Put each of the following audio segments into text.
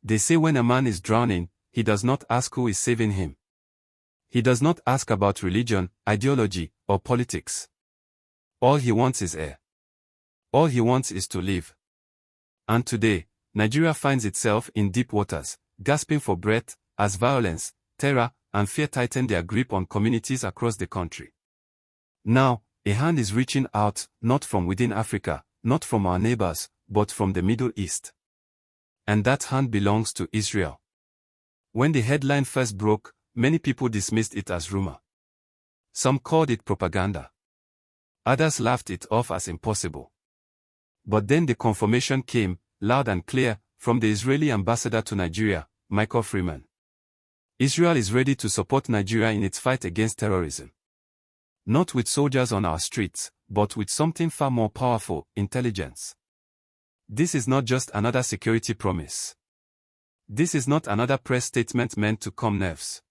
They say when a man is drowning, he does not ask who is saving him. He does not ask about religion, ideology, or politics. All he wants is air. All he wants is to live. And today, Nigeria finds itself in deep waters, gasping for breath, as violence, terror, and fear tighten their grip on communities across the country. Now, a hand is reaching out, not from within Africa, not from our neighbors, but from the Middle East. And that hand belongs to Israel. When the headline first broke, many people dismissed it as rumor. Some called it propaganda. Others laughed it off as impossible. But then the confirmation came, loud and clear, from the Israeli ambassador to Nigeria, Michael Freeman. Israel is ready to support Nigeria in its fight against terrorism. Not with soldiers on our streets, but with something far more powerful, intelligence. This is not just another security promise. This is not another press statement meant to calm nerves.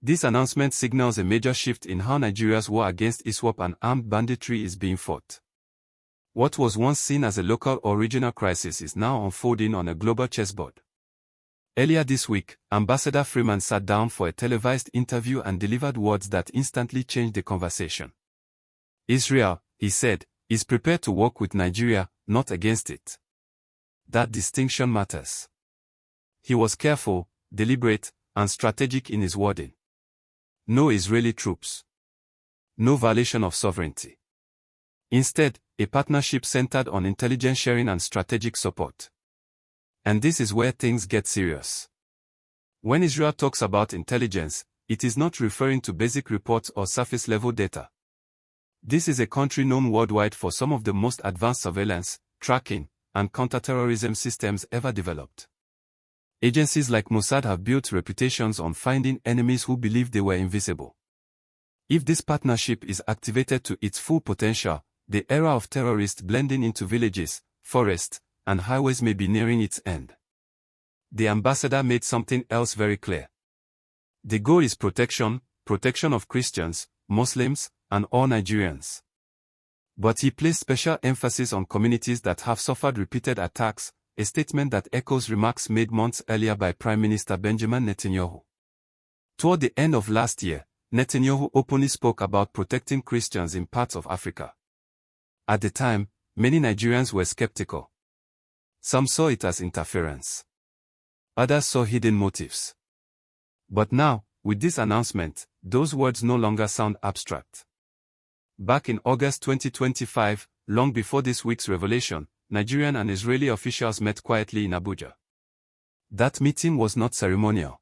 This announcement signals a major shift in how Nigeria's war against ISWAP and armed banditry is being fought. What was once seen as a local or regional crisis is now unfolding on a global chessboard. Earlier this week, Ambassador Freeman sat down for a televised interview and delivered words that instantly changed the conversation. Israel, he said, is prepared to work with Nigeria, not against it. That distinction matters. He was careful, deliberate, and strategic in his wording. No Israeli troops. No violation of sovereignty. Instead, a partnership centered on intelligence sharing and strategic support. And this is where things get serious. When Israel talks about intelligence, it is not referring to basic reports or surface-level data. This is a country known worldwide for some of the most advanced surveillance, tracking, and counter-terrorism systems ever developed. Agencies like Mossad have built reputations on finding enemies who believed they were invisible. If this partnership is activated to its full potential, the era of terrorists blending into villages, forests, and highways may be nearing its end. The ambassador made something else very clear. The goal is protection of Christians, Muslims, and all Nigerians. But he placed special emphasis on communities that have suffered repeated attacks, a statement that echoes remarks made months earlier by Prime Minister Benjamin Netanyahu. Toward the end of last year, Netanyahu openly spoke about protecting Christians in parts of Africa. At the time, many Nigerians were skeptical. Some saw it as interference. Others saw hidden motives. But now, with this announcement, those words no longer sound abstract. Back in August 2025, long before this week's revelation, Nigerian and Israeli officials met quietly in Abuja. That meeting was not ceremonial.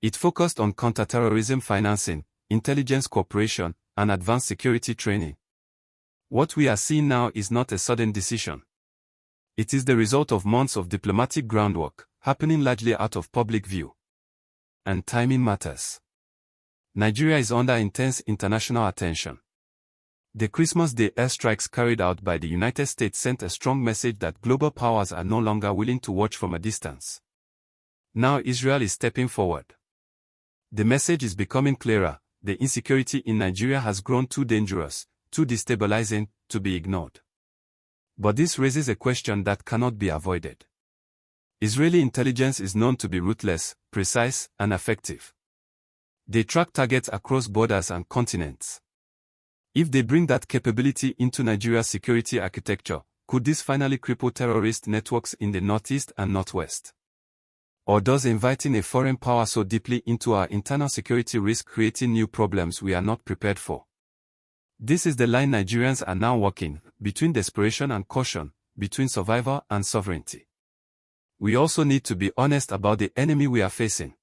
It focused on counter-terrorism financing, intelligence cooperation, and advanced security training. What we are seeing now is not a sudden decision. It is the result of months of diplomatic groundwork, happening largely out of public view. And timing matters. Nigeria is under intense international attention. The Christmas Day airstrikes carried out by the United States sent a strong message that global powers are no longer willing to watch from a distance. Now Israel is stepping forward. The message is becoming clearer: the insecurity in Nigeria has grown too dangerous, too destabilizing, to be ignored. But this raises a question that cannot be avoided. Israeli intelligence is known to be ruthless, precise, and effective. They track targets across borders and continents. If they bring that capability into Nigeria's security architecture, could this finally cripple terrorist networks in the northeast and northwest? Or does inviting a foreign power so deeply into our internal security risk creating new problems we are not prepared for? This is the line Nigerians are now walking, between desperation and caution, between survival and sovereignty. We also need to be honest about the enemy we are facing.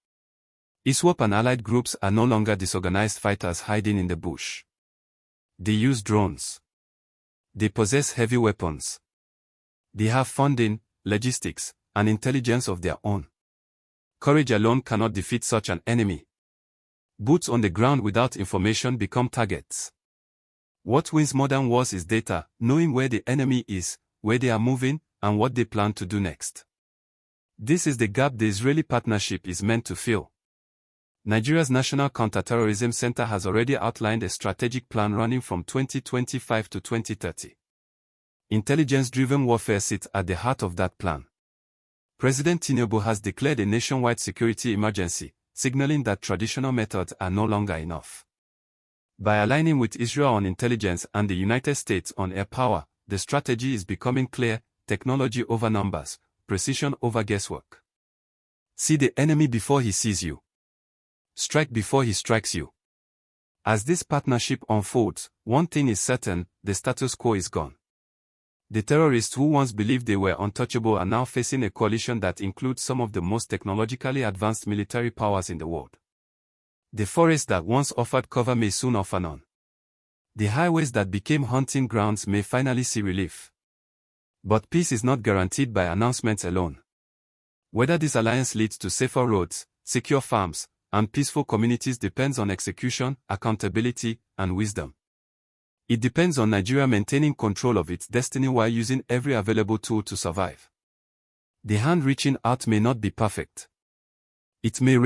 ISWAP and allied groups are no longer disorganized fighters hiding in the bush. They use drones. They possess heavy weapons. They have funding, logistics, and intelligence of their own. Courage alone cannot defeat such an enemy. Boots on the ground without information become targets. What wins modern wars is data, knowing where the enemy is, where they are moving, and what they plan to do next. This is the gap the Israeli partnership is meant to fill. Nigeria's National Counter-Terrorism Center has already outlined a strategic plan running from 2025 to 2030. Intelligence-driven warfare sits at the heart of that plan. President Tinubu has declared a nationwide security emergency, signaling that traditional methods are no longer enough. By aligning with Israel on intelligence and the United States on air power, the strategy is becoming clear: technology over numbers, precision over guesswork. See the enemy before he sees you. Strike before he strikes you. As this partnership unfolds, one thing is certain: the status quo is gone. The terrorists who once believed they were untouchable are now facing a coalition that includes some of the most technologically advanced military powers in the world. The forest that once offered cover may soon offer none. The highways that became hunting grounds may finally see relief. But peace is not guaranteed by announcements alone. Whether this alliance leads to safer roads, secure farms, and peaceful communities depends on execution, accountability, and wisdom. It depends on Nigeria maintaining control of its destiny while using every available tool to survive. The hand reaching out may not be perfect. It may